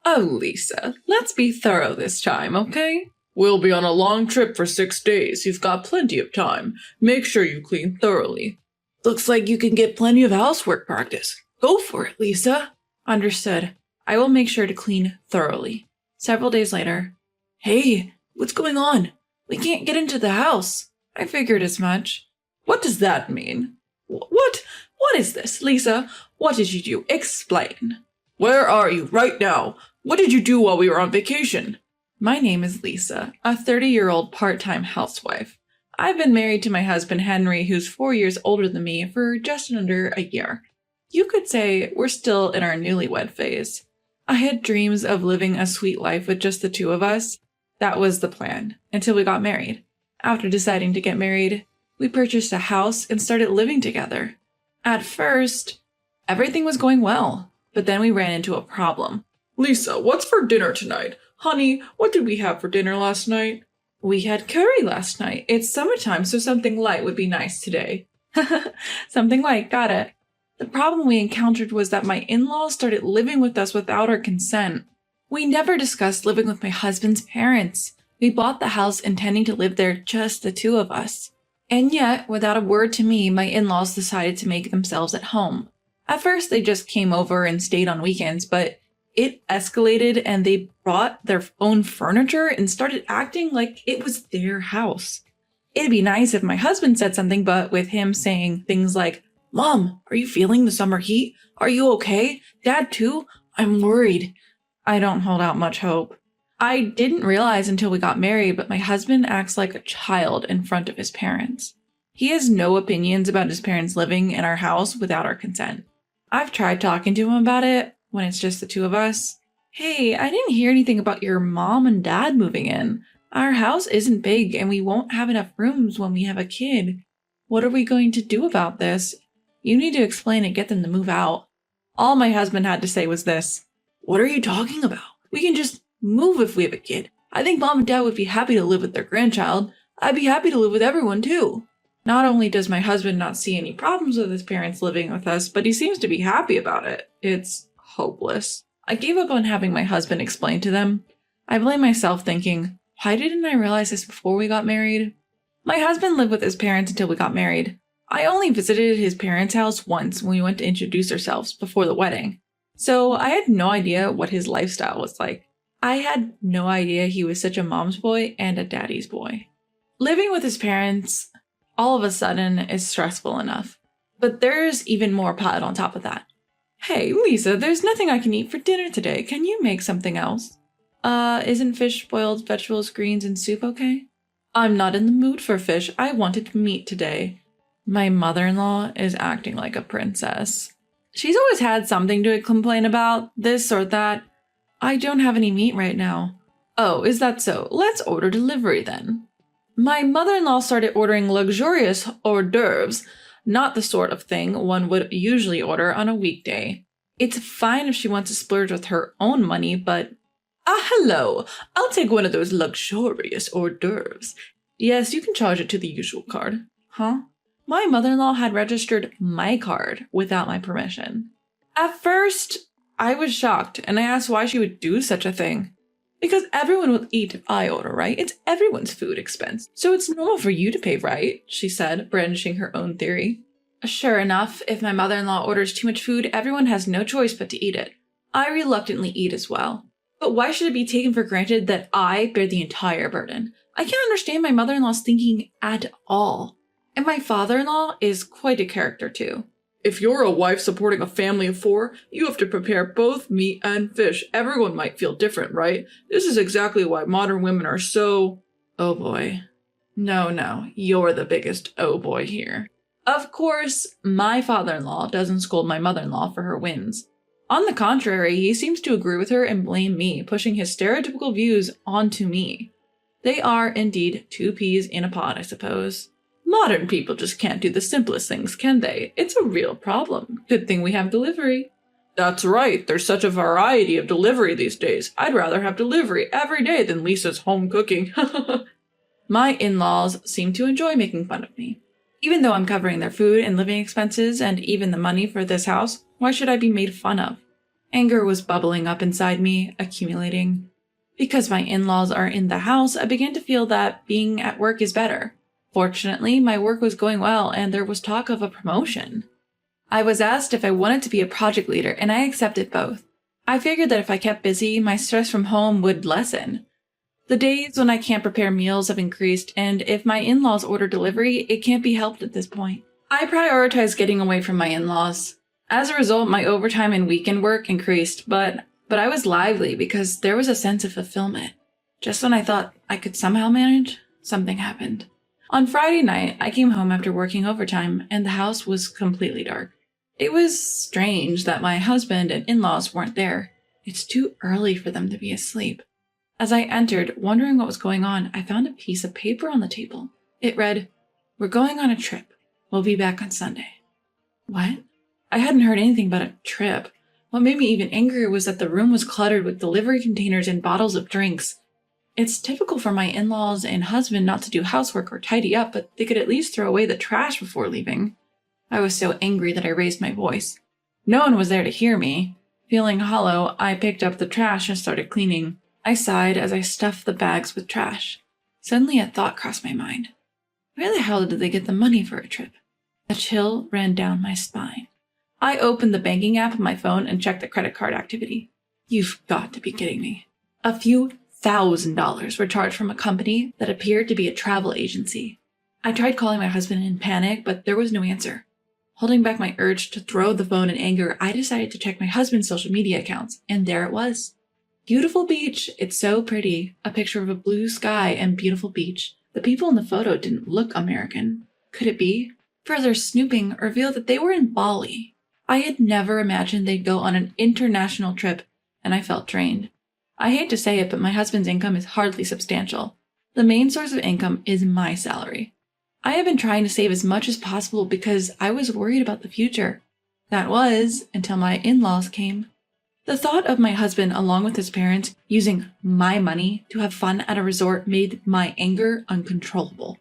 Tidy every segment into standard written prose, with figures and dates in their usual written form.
Oh, Lisa, let's be thorough this time, okay? We'll be on a long trip for 6 days. You've got plenty of time. Make sure you clean thoroughly. Looks like you can get plenty of housework practice. Go for it, Lisa. Understood. I will make sure to clean thoroughly. Several days later. Hey, what's going on? We can't get into the house. I figured as much. What does that mean? What is this, Lisa? What did you do? Explain. Where are you right now? What did you do while we were on vacation? My name is Lisa, a 30-year-old part-time housewife. I've been married to my husband Henry, who's 4 years older than me, for just under a year. You could say we're still in our newlywed phase. I had dreams of living a sweet life with just the two of us. That was the plan, until we got married. After deciding to get married, we purchased a house and started living together. At first, everything was going well, but then we ran into a problem. Lisa, what's for dinner tonight? Honey, what did we have for dinner last night? We had curry last night. It's summertime, so something light would be nice today. Something light, got it. The problem we encountered was that my in-laws started living with us without our consent. We never discussed living with my husband's parents. We bought the house intending to live there, just the two of us. And yet, without a word to me, my in-laws decided to make themselves at home. At first, they just came over and stayed on weekends, but it escalated and they brought their own furniture and started acting like it was their house. It'd be nice if my husband said something, but with him saying things like, Mom, are you feeling the summer heat? Are you okay? Dad too? I'm worried. I don't hold out much hope. I didn't realize until we got married, but my husband acts like a child in front of his parents. He has no opinions about his parents living in our house without our consent. I've tried talking to him about it when it's just the two of us. Hey, I didn't hear anything about your mom and dad moving in. Our house isn't big and we won't have enough rooms when we have a kid. What are we going to do about this? You need to explain and get them to move out. All my husband had to say was this. What are you talking about? We can just move if we have a kid. I think mom and dad would be happy to live with their grandchild. I'd be happy to live with everyone too. Not only does my husband not see any problems with his parents living with us, but he seems to be happy about it. It's hopeless. I gave up on having my husband explain to them. I blame myself thinking, why didn't I realize this before we got married? My husband lived with his parents until we got married. I only visited his parents' house once when we went to introduce ourselves before the wedding. So I had no idea what his lifestyle was like. I had no idea he was such a mom's boy and a daddy's boy. Living with his parents, all of a sudden, is stressful enough. But there's even more piled on top of that. Hey, Lisa, there's nothing I can eat for dinner today. Can you make something else? Isn't fish, boiled vegetables, greens, and soup okay? I'm not in the mood for fish. I wanted meat today. My mother-in-law is acting like a princess. She's always had something to complain about, this or that. I don't have any meat right now. Oh, is that so? Let's order delivery then. My mother-in-law started ordering luxurious hors d'oeuvres, not the sort of thing one would usually order on a weekday. It's fine if she wants to splurge with her own money, but... hello. I'll take one of those luxurious hors d'oeuvres. Yes, you can charge it to the usual card. Huh? My mother-in-law had registered my card without my permission. At first, I was shocked, and I asked why she would do such a thing. Because everyone will eat if I order, right? It's everyone's food expense, so it's normal for you to pay, right? She said, brandishing her own theory. Sure enough, if my mother-in-law orders too much food, everyone has no choice but to eat it. I reluctantly eat as well. But why should it be taken for granted that I bear the entire burden? I can't understand my mother-in-law's thinking at all. And my father-in-law is quite a character too. If you're a wife supporting a family of 4, you have to prepare both meat and fish. Everyone might feel different, right? This is exactly why modern women are so... Oh boy. No, you're the biggest oh boy here. Of course, my father-in-law doesn't scold my mother-in-law for her whims. On the contrary, he seems to agree with her and blame me, pushing his stereotypical views onto me. They are indeed 2 peas in a pod, I suppose. Modern people just can't do the simplest things, can they? It's a real problem. Good thing we have delivery. That's right. There's such a variety of delivery these days. I'd rather have delivery every day than Lisa's home cooking. My in-laws seem to enjoy making fun of me. Even though I'm covering their food and living expenses and even the money for this house, why should I be made fun of? Anger was bubbling up inside me, accumulating. Because my in-laws are in the house, I began to feel that being at work is better. Fortunately, my work was going well and there was talk of a promotion. I was asked if I wanted to be a project leader and I accepted both. I figured that if I kept busy, my stress from home would lessen. The days when I can't prepare meals have increased, and if my in-laws order delivery, it can't be helped at this point. I prioritized getting away from my in-laws. As a result, my overtime and weekend work increased, but I was lively because there was a sense of fulfillment. Just when I thought I could somehow manage, something happened. On Friday night, I came home after working overtime, and the house was completely dark. It was strange that my husband and in-laws weren't there. It's too early for them to be asleep. As I entered, wondering what was going on, I found a piece of paper on the table. It read, "We're going on a trip. We'll be back on Sunday." What? I hadn't heard anything about a trip. What made me even angrier was that the room was cluttered with delivery containers and bottles of drinks. It's typical for my in-laws and husband not to do housework or tidy up, but they could at least throw away the trash before leaving. I was so angry that I raised my voice. No one was there to hear me. Feeling hollow, I picked up the trash and started cleaning. I sighed as I stuffed the bags with trash. Suddenly a thought crossed my mind. Where the hell did they get the money for a trip? A chill ran down my spine. I opened the banking app on my phone and checked the credit card activity. You've got to be kidding me. A few $1,000s were charged from a company that appeared to be a travel agency. I tried calling my husband in panic, but there was no answer. Holding back my urge to throw the phone in anger, I decided to check my husband's social media accounts, and there it was. Beautiful beach. It's so pretty. A picture of a blue sky and beautiful beach. The people in the photo didn't look American. Could it be? Further snooping revealed that they were in Bali. I had never imagined they'd go on an international trip, and I felt drained. I hate to say it, but my husband's income is hardly substantial. The main source of income is my salary. I have been trying to save as much as possible because I was worried about the future. That was until my in-laws came. The thought of my husband, along with his parents, using my money to have fun at a resort made my anger uncontrollable.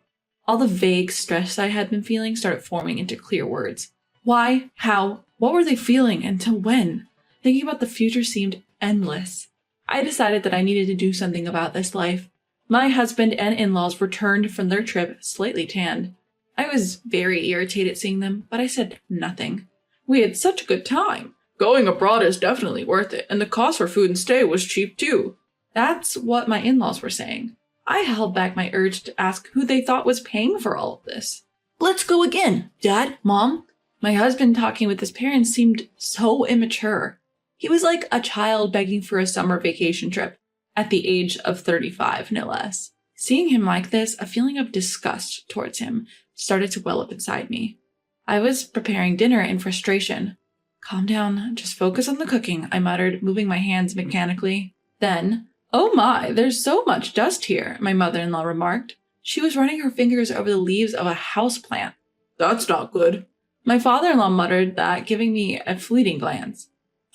All the vague stress I had been feeling started forming into clear words. Why? How? What were they feeling? Until when? Thinking about the future seemed endless. I decided that I needed to do something about this life. My husband and in-laws returned from their trip slightly tanned. I was very irritated seeing them, but I said nothing. We had such a good time. Going abroad is definitely worth it, and the cost for food and stay was cheap too. That's what my in-laws were saying. I held back my urge to ask who they thought was paying for all of this. Let's go again, Dad, Mom. My husband talking with his parents seemed so immature. He was like a child begging for a summer vacation trip, at the age of 35, no less. Seeing him like this, a feeling of disgust towards him started to well up inside me. I was preparing dinner in frustration. Calm down, just focus on the cooking, I muttered, moving my hands mechanically. Then, oh my, there's so much dust here, my mother-in-law remarked. She was running her fingers over the leaves of a houseplant. That's not good. My father-in-law muttered that, giving me a fleeting glance.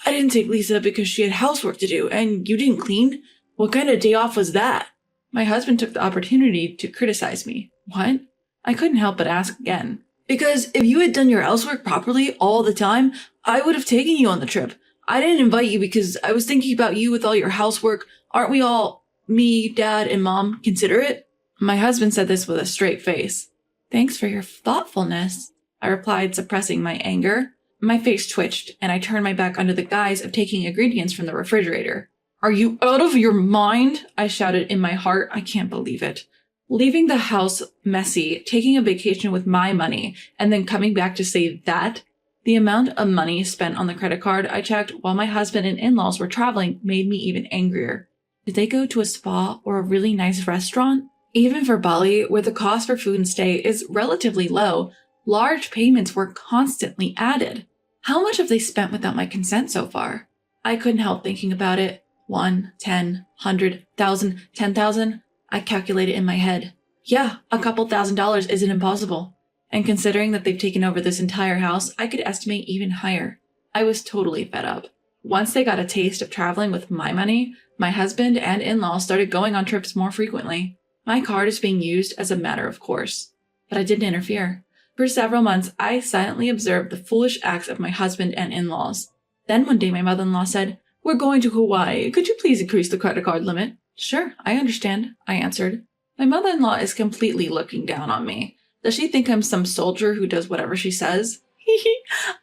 I didn't take Lisa because she had housework to do, and you didn't clean? What kind of day off was that? My husband took the opportunity to criticize me. What? I couldn't help but ask again. Because if you had done your housework properly all the time, I would have taken you on the trip. I didn't invite you because I was thinking about you with all your housework. Aren't we all, me, Dad, and Mom, considerate? My husband said this with a straight face. Thanks for your thoughtfulness, I replied, suppressing my anger. My face twitched, and I turned my back under the guise of taking ingredients from the refrigerator. Are you out of your mind? I shouted in my heart. I can't believe it. Leaving the house messy, taking a vacation with my money, and then coming back to say that? The amount of money spent on the credit card I checked while my husband and in-laws were traveling made me even angrier. Did they go to a spa or a really nice restaurant? Even for Bali, where the cost for food and stay is relatively low, large payments were constantly added. How much have they spent without my consent so far? I couldn't help thinking about it. 1, 10, 100, 1,000, 10,000. I calculated in my head. Yeah, a couple $1,000s isn't impossible. And considering that they've taken over this entire house, I could estimate even higher. I was totally fed up. Once they got a taste of traveling with my money, my husband and in-laws started going on trips more frequently. My card is being used as a matter of course. But I didn't interfere. For several months, I silently observed the foolish acts of my husband and in-laws. Then one day my mother-in-law said, "We're going to Hawaii. Could you please increase the credit card limit?" "Sure, I understand," I answered. My mother-in-law is completely looking down on me. Does she think I'm some soldier who does whatever she says?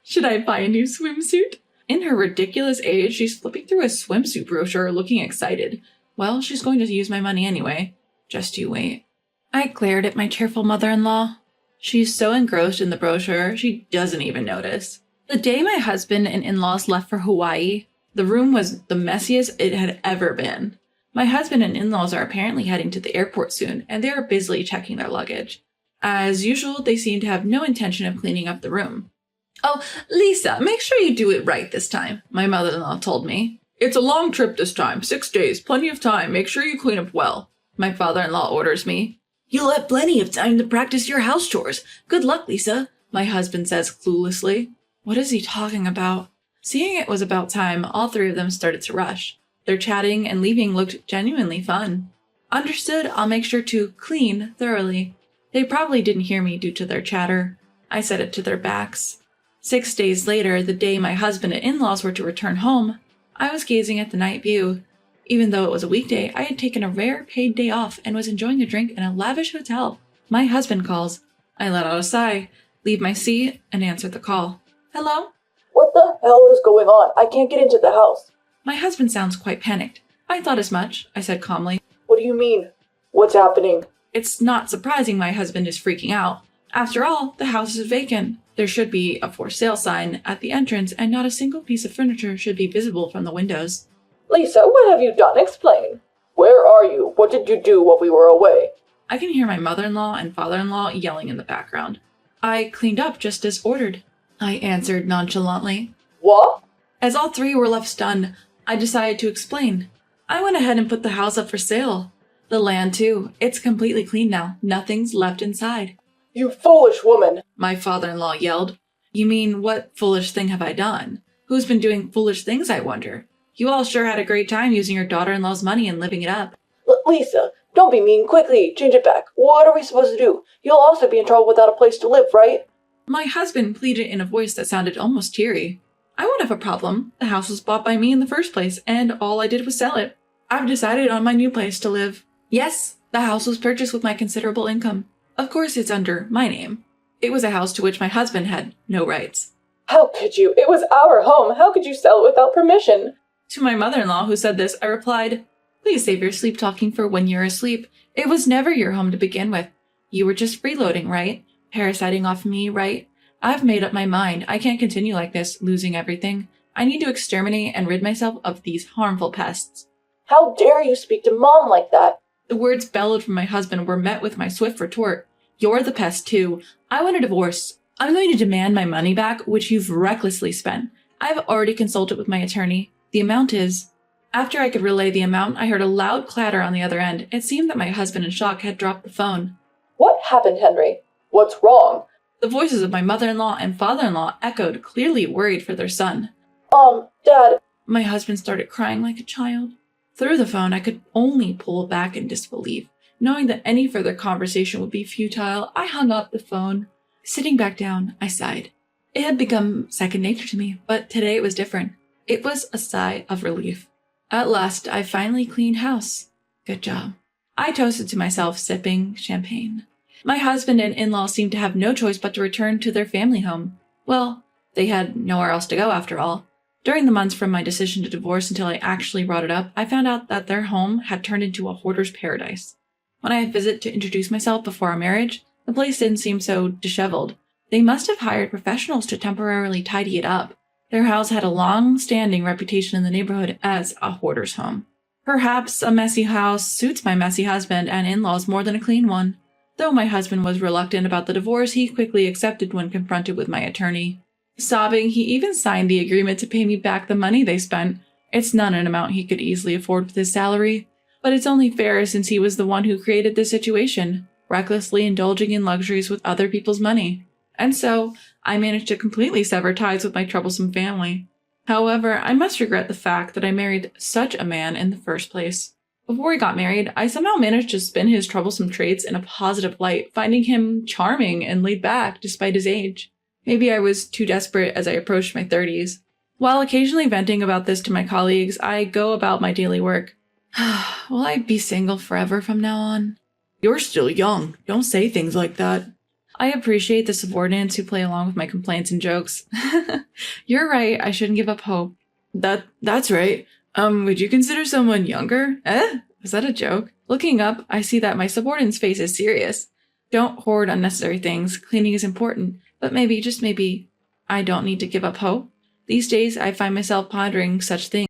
Should I buy a new swimsuit? In her ridiculous age, she's flipping through a swimsuit brochure looking excited. Well, she's going to use my money anyway. Just you wait. I glared at my cheerful mother-in-law. She's so engrossed in the brochure, she doesn't even notice. The day my husband and in-laws left for Hawaii, the room was the messiest it had ever been. My husband and in-laws are apparently heading to the airport soon, and they are busily checking their luggage. As usual, they seem to have no intention of cleaning up the room. "Oh, Lisa, make sure you do it right this time," my mother-in-law told me. "It's a long trip this time, 6 days, plenty of time. Make sure you clean up well," my father-in-law orders me. "You'll have plenty of time to practice your house chores. Good luck, Lisa," my husband says cluelessly. What is he talking about? Seeing it was about time, all three of them started to rush. Their chatting and leaving looked genuinely fun. Understood, I'll make sure to clean thoroughly. They probably didn't hear me due to their chatter. I said it to their backs. 6 days later, the day my husband and in-laws were to return home, I was gazing at the night view. Even though it was a weekday, I had taken a rare paid day off and was enjoying a drink in a lavish hotel. My husband calls. I let out a sigh, leave my seat, and answer the call. "Hello?" "What the hell is going on? I can't get into the house." My husband sounds quite panicked. "I thought as much," I said calmly. "What do you mean? What's happening?" It's not surprising my husband is freaking out. After all, the house is vacant. There should be a for sale sign at the entrance, and not a single piece of furniture should be visible from the windows. "Lisa, what have you done? Explain. Where are you? What did you do while we were away?" I can hear my mother-in-law and father-in-law yelling in the background. "I cleaned up just as ordered," I answered nonchalantly. "What?" As all three were left stunned, I decided to explain. I went ahead and put the house up for sale. The land, too. It's completely clean now. Nothing's left inside. "You foolish woman," my father-in-law yelled. "You mean, what foolish thing have I done? Who's been doing foolish things, I wonder? You all sure had a great time using your daughter-in-law's money and living it up." Lisa, don't be mean. Quickly, change it back. What are we supposed to do? You'll also be in trouble without a place to live, right?" My husband pleaded in a voice that sounded almost teary. "I won't have a problem. The house was bought by me in the first place, and all I did was sell it. I've decided on my new place to live. Yes, the house was purchased with my considerable income. Of course, it's under my name. It was a house to which my husband had no rights." "How could you? It was our home. How could you sell it without permission?" To my mother-in-law who said this, I replied, "Please save your sleep talking for when you're asleep. It was never your home to begin with. You were just freeloading, right? Parasiting off me, right? I've made up my mind. I can't continue like this, losing everything. I need to exterminate and rid myself of these harmful pests." "How dare you speak to Mom like that?" The words bellowed from my husband were met with my swift retort. "You're the pest, too. I want a divorce. I'm going to demand my money back, which you've recklessly spent. I've already consulted with my attorney. The amount is..." After I could relay the amount, I heard a loud clatter on the other end. It seemed that my husband in shock had dropped the phone. "What happened, Henry? What's wrong?" The voices of my mother-in-law and father-in-law echoed, clearly worried for their son. Dad..." My husband started crying like a child. Through the phone, I could only pull back in disbelief. Knowing that any further conversation would be futile, I hung up the phone. Sitting back down, I sighed. It had become second nature to me, but today it was different. It was a sigh of relief. At last, I finally cleaned house. Good job. I toasted to myself, sipping champagne. My husband and in-laws seemed to have no choice but to return to their family home. Well, they had nowhere else to go after all. During the months from my decision to divorce until I actually brought it up, I found out that their home had turned into a hoarder's paradise. When I visited to introduce myself before our marriage, the place didn't seem so disheveled. They must have hired professionals to temporarily tidy it up. Their house had a long-standing reputation in the neighborhood as a hoarder's home. Perhaps a messy house suits my messy husband and in-laws more than a clean one. Though my husband was reluctant about the divorce, he quickly accepted when confronted with my attorney. Sobbing, he even signed the agreement to pay me back the money they spent. It's not an amount he could easily afford with his salary. But it's only fair since he was the one who created this situation, recklessly indulging in luxuries with other people's money. And so, I managed to completely sever ties with my troublesome family. However, I must regret the fact that I married such a man in the first place. Before we got married, I somehow managed to spin his troublesome traits in a positive light, finding him charming and laid back despite his age. Maybe I was too desperate as I approached my 30s. While occasionally venting about this to my colleagues, I go about my daily work. Will I be single forever from now on? You're still young. Don't say things like that. I appreciate the subordinates who play along with my complaints and jokes. You're right, I shouldn't give up hope. That's right. Would you consider someone younger? Was that a joke? Looking up, I see that my subordinate's face is serious. Don't hoard unnecessary things. Cleaning is important. But maybe, just maybe, I don't need to give up hope. These days, I find myself pondering such things.